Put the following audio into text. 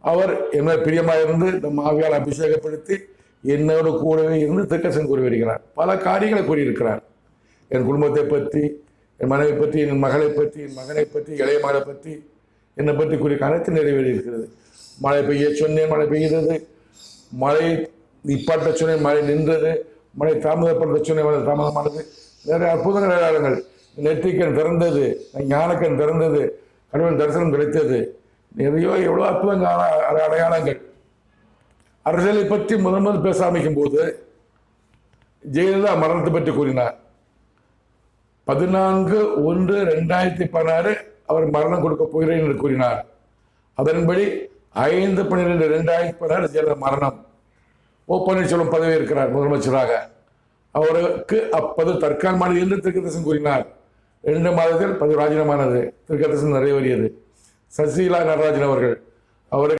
அவர் என்ன பிரியமாக இருந்து இந்த மாவியால் அபிஷேகப்படுத்தி என்னோடு கூடவே இருந்து திருக்கசன் கூறி வருகிறார். பல காரியங்களை கூறியிருக்கிறார். என் குடும்பத்தை பற்றி, என் மனைவி பற்றி, என் மகளை பற்றி, என் மகனை பற்றி, இளைய மகளை பற்றி, என்னை பற்றி கூறிய அனைத்து நிறைவேறி இருக்கிறது. மழை பெய்ய சொன்னேன், மழை பெய்கிறது. மழை நிப்பாட்ட சொன்னேன், மழை நின்றது. மழை தாமதப்படுத்த சொன்னேன், மழை தாமதமானது. நிறைய அற்புதங்கள் அடையாளங்கள். நெற்றிக்கண் திறந்தது, ஞானக்கண் திறந்தது, கடவுள் தரிசனம் கிடைத்தது. நிறைய எவ்வளோ அற்புதங்கள் அடையாளங்கள். அரசியலை பற்றி முதல் பேச ஆரம்பிக்கும் போது ஜெயலலிதா மரணத்தை பற்றி கூறினார். 14/1/2016 அவர் மரணம் கொடுக்க போகிறேன் என்று கூறினார். அதன்படி 5/12/2016 ஜெயலலிதா மரணம். ஓ பன்னீர்செல்வம் பதவி இருக்கிறார் முதலமைச்சராக. அவருக்கு அப்போது தற்காலமானது என்று திருக்கதர்சன் கூறினார். 2 மாதத்தில் பதவி ராஜினாமானது. திருக்கதர்சன் நிறைவேறியது. சசிகலா நடராஜன் அவர்கள்